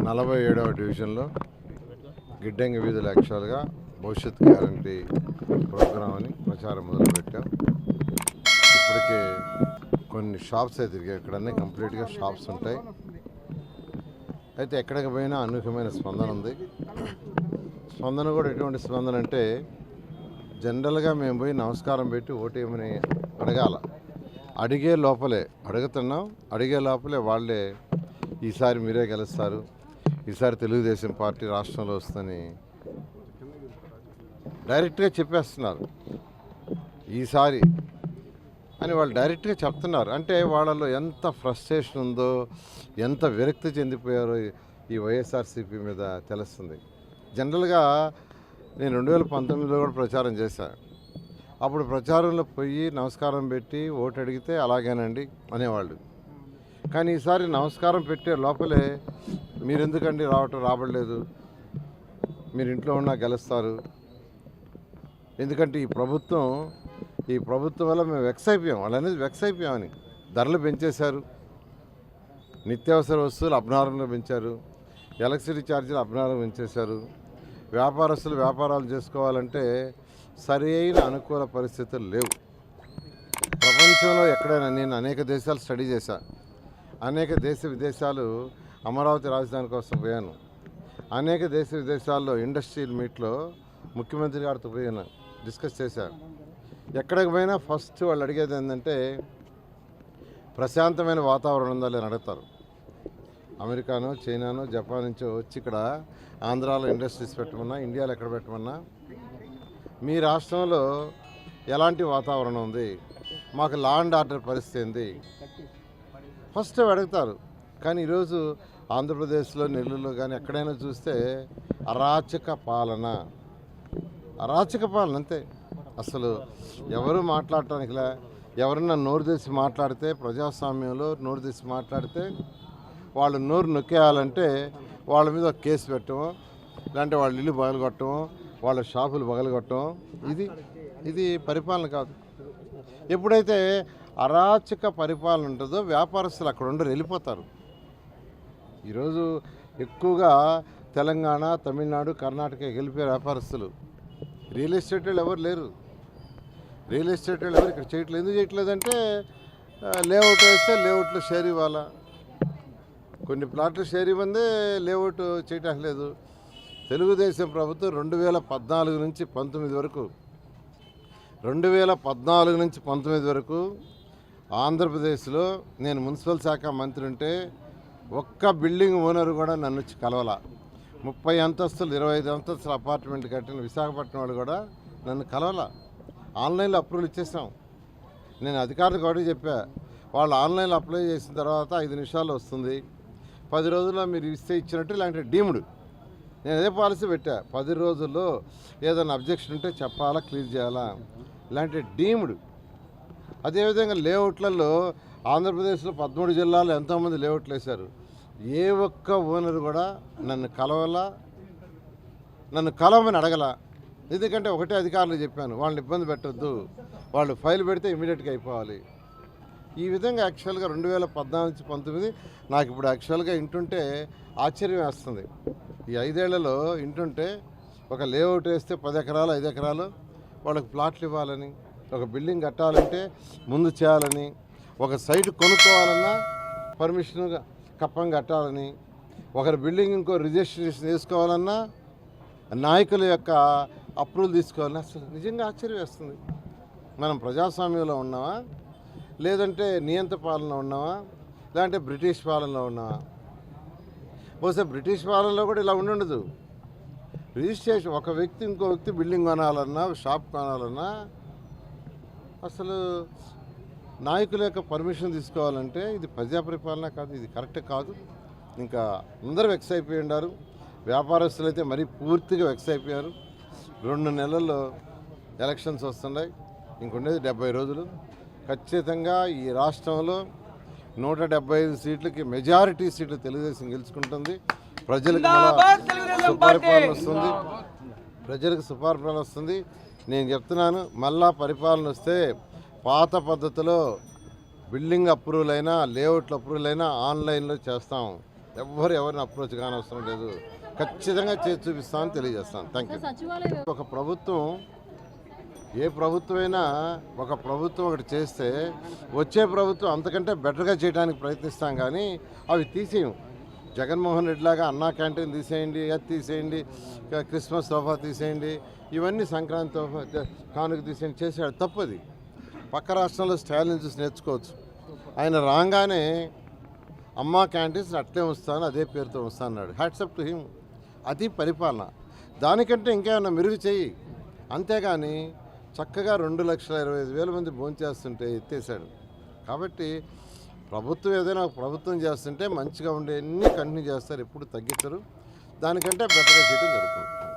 47వ డివిజన్లో గిడ్డంగి వీధులు యాక్చువల్గా భవిష్యత్ గ్యారంటీ ప్రోగ్రాం అని ప్రచారం మొదలుపెట్టాం. ఇప్పటికే కొన్ని షాప్స్ అయితే తిరిగాయి. ఇక్కడన్నీ కంప్లీట్గా షాప్స్ ఉంటాయి. అయితే ఎక్కడికి పోయినా అనూహ్యమైన స్పందన ఉంది. స్పందన కూడా ఎటువంటి స్పందన అంటే జనరల్గా మేము పోయి నమస్కారం పెట్టి ఓటేమని అడగాల. అడిగే లోపలే అడుగుతున్నాం. అడిగే లోపలే వాళ్ళే ఈసారి మీరే గెలుస్తారు, ఈసారి తెలుగుదేశం పార్టీ రాష్ట్రంలో వస్తుందని డైరెక్ట్గా చెప్పేస్తున్నారు. ఈసారి అని వాళ్ళు డైరెక్ట్గా చెప్తున్నారు. అంటే వాళ్ళలో ఎంత ఫ్రస్ట్రేషన్ ఉందో, ఎంత విరక్తి చెందిపోయారో ఈ వైఎస్ఆర్సీపీ మీద తెలుస్తుంది. జనరల్గా నేను 2019లో కూడా ప్రచారం చేశాను. అప్పుడు ప్రచారంలో పోయి నమస్కారం పెట్టి ఓటు అడిగితే అలాగేనండి అనేవాళ్ళు. కానీ ఈసారి నమస్కారం పెట్టే లోపలే మీరు ఎందుకండి రాబడలేదు, మీరు ఇంట్లో ఉన్నా గెలుస్తారు, ఎందుకంటే ఈ ప్రభుత్వం వల్ల మేము వెక్స్ అయిపోయాం, వాళ్ళు అనేది వెక్స్ అయిపోయామని. ధరలు పెంచేశారు, నిత్యావసర వస్తువులు అభినారంగా పెంచారు, ఎలక్ట్రిసిటీ ఛార్జీలు అభినారంగా పెంచేశారు. వ్యాపారస్తులు వ్యాపారాలు చేసుకోవాలంటే సరి అయిన అనుకూల పరిస్థితులు లేవు. ప్రపంచంలో ఎక్కడైనా నేను అనేక దేశాలు స్టడీ చేశాను. అనేక దేశ విదేశాలు అమరావతి రాజధాని కోసం పోయాను. అనేక దేశ విదేశాల్లో ఇండస్ట్రియల్ మీట్లో ముఖ్యమంత్రి గారితో పోయాను, డిస్కస్ చేశాను. ఎక్కడికి పోయినా ఫస్ట్ వాళ్ళు అడిగేది ఏంటంటే ప్రశాంతమైన వాతావరణం ఉందా లేని అడుగుతారు. అమెరికానో చైనానో జపాన్ నుంచో వచ్చి ఇక్కడ ఆంధ్రాలో ఇండస్ట్రీస్ పెట్టమన్నా, ఇండియాలో ఎక్కడ పెట్టమన్నా మీ రాష్ట్రంలో ఎలాంటి వాతావరణం ఉంది, మాకు లా అండ్ ఆర్డర్ పరిస్థితి ఏంది ఫస్ట్ అడుగుతారు. కానీ ఈరోజు ఆంధ్రప్రదేశ్లో నెల్లూరులో కానీ ఎక్కడైనా చూస్తే అరాచక పాలన అంతే. అసలు ఎవరు మాట్లాడటానికిలా, ఎవరన్నా నోరు తెసి మాట్లాడితే, ప్రజాస్వామ్యంలో నోరు తెసి మాట్లాడితే వాళ్ళు నోరు నొక్కేయాలంటే వాళ్ళ మీద ఒక కేసు పెట్టడం, లేదంటే వాళ్ళ ఇల్లు పగలగొట్టడం, వాళ్ళ షాపులు పగలగొట్టడం, ఇది పరిపాలన కాదు. ఎప్పుడైతే అరాచక పరిపాలన ఉంటుందో వ్యాపారస్తులు అక్కడ ఉండరు, వెళ్ళిపోతారు. ఈరోజు ఎక్కువగా తెలంగాణ, తమిళనాడు, కర్ణాటక వెళ్ళిపోయే వ్యాపారస్తులు. రియల్ ఎస్టేట్ వాళ్ళు ఎవరు లేరు. రియల్ ఎస్టేట్ వాళ్ళు ఎవరు ఇక్కడ చేయట్లేదు. ఎందుకు చేయట్లేదంటే లేఅవుట్ వేస్తే లేఅవుట్లో షేర్ ఇవ్వాలా, కొన్ని ప్లాట్లు షేర్ ఇవ్వందే లేఅవుట్ చేయటం లేదు. తెలుగుదేశం ప్రభుత్వం 2014 నుంచి 19 వరకు 2014 నుంచి 19 వరకు ఆంధ్రప్రదేశ్లో నేను మున్సిపల్ శాఖ మంత్రి ఉంటే ఒక్క బిల్డింగ్ ఓనర్ కూడా నన్ను వచ్చి కలవాల. 30 అంతస్తులు 25 అంతస్తుల అపార్ట్మెంట్ కట్టిన విశాఖపట్నం వాళ్ళు కూడా నన్ను కలవాల. ఆన్లైన్లో అప్రూవల్ ఇచ్చేసాం. నేను అధికారులకు కూడా చెప్పా, వాళ్ళు ఆన్లైన్లో అప్లై చేసిన తర్వాత 5 నిమిషాల్లో వస్తుంది, 10 రోజుల్లో మీరు ఇచ్చినట్టు ఇలాంటి డీమ్డ్. నేను అదే పాలసీ పెట్టా, 10 రోజుల్లో ఏదైనా అబ్జెక్షన్ ఉంటే చెప్పాలా, క్లియర్ చేయాలా, ఇలాంటి డీమ్డ్. అదేవిధంగా లేఅవుట్లలో ఆంధ్రప్రదేశ్లో 13 జిల్లాల్లో ఎంతోమంది లేఅవుట్లు వేశారు. ఏ ఒక్క ఓనర్ కూడా నన్ను కలవమని అడగల. ఎందుకంటే ఒకటే అధికారులు చెప్పాను, వాళ్ళని ఇబ్బంది పెట్టద్దు, వాళ్ళు ఫైల్ పెడితే ఇమీడియట్గా అయిపోవాలి. ఈ విధంగా యాక్చువల్గా 2014 నుంచి 19 నాకు ఇప్పుడు యాక్చువల్గా ఇంటుంటే ఆశ్చర్యం వేస్తుంది. ఈ 5 ఏళ్లలో ఇంటుంటే ఒక లేఅవుట్ వేస్తే 10 ఎకరాలు 5 ఎకరాలు వాళ్ళకి ప్లాట్లు ఇవ్వాలని, ఒక బిల్డింగ్ కట్టాలంటే ముందు చేయాలని, ఒక సైట్ కొనుక్కోవాలన్నా పర్మిషన్గా కప్పం కట్టాలని, ఒకరి బిల్డింగ్ ఇంకో రిజిస్ట్రేషన్ చేసుకోవాలన్నా నాయకుల యొక్క అప్రూవల్ తీసుకోవాలని. అసలు నిజంగా ఆశ్చర్యం వేస్తుంది. మనం ప్రజాస్వామ్యంలో ఉన్నామా, లేదంటే నియంత్ర పాలనలో ఉన్నామా, లేదంటే బ్రిటిష్ పాలనలో ఉన్నామా? బహుశా బ్రిటిష్ పాలనలో కూడా ఇలా ఉండదు. రిజిస్ట్రేషన్ ఒక వ్యక్తి ఇంకో వ్యక్తి బిల్డింగ్ కొనాలన్నా, షాప్ కొనాలన్నా అసలు నాయకుల యొక్క పర్మిషన్ తీసుకోవాలంటే ఇది ప్రజా పరిపాలన కాదు, ఇది కరెక్ట్ కాదు. ఇంకా అందరూ వెక్స్ అయిపోయి ఉన్నారు. వ్యాపారస్తులు అయితే మరీ పూర్తిగా వెక్స్ అయిపోయారు. 2 నెలల్లో ఎలక్షన్స్ వస్తున్నాయి, ఇంకొండేది 70 రోజులు. ఖచ్చితంగా ఈ రాష్ట్రంలో 175 సీట్లకి మెజారిటీ సీట్లు తెలుగుదేశం గెలుచుకుంటుంది. ప్రజలకు సుపరిపాలన వస్తుంది. నేను చెప్తున్నాను, మళ్ళా పరిపాలన వస్తే పాత పద్ధతిలో బిల్డింగ్ అప్రూవల్ అయినా, లేఅవుట్లు అప్రూవల్ అయినా ఆన్లైన్లో చేస్తాం. ఎవరిని అప్రోచ్ కానవసరం లేదు. ఖచ్చితంగా చేసి చూపిస్తామని తెలియజేస్తాను. Thank you. సచివాలయ ఒక ప్రభుత్వం ఏ ప్రభుత్వమైనా ఒక ప్రభుత్వం ఒకటి చేస్తే వచ్చే ప్రభుత్వం అంతకంటే బెటర్గా చేయడానికి ప్రయత్నిస్తాం, కానీ అవి తీసేయం. జగన్మోహన్ రెడ్డి లాగా అన్నా క్యాంటీన్ తీసేయండి, అది తీసేయండి, క్రిస్మస్ తోఫా తీసేయండి, ఇవన్నీ సంక్రాంతి తోఫా కానుక తీసేయండి చేసాడు, తప్పది. పక్క రాష్ట్రంలో స్టాలిన్ చూసి నేర్చుకోవచ్చు. ఆయన రాగానే అమ్మా క్యాంటీన్స్ అట్లే ఉంచుతాను, అదే పేరుతో ఉంచుతా అన్నాడు. Hats off to him. అది పరిపాలన. దానికంటే ఇంకేమన్నా మెరుగు చెయ్యి. అంతేగాని చక్కగా 2,25,000 మంది భోంచేస్తుంటే ఎత్తేసాడు. కాబట్టి ప్రభుత్వం ఏదైనా ఒక ప్రభుత్వం చేస్తుంటే మంచిగా ఉండే అన్నీ కంటిన్యూ చేస్తారు, ఎప్పుడు తగ్గించరు. దానికంటే బెటర్గా చేయడం జరుగుతుంది.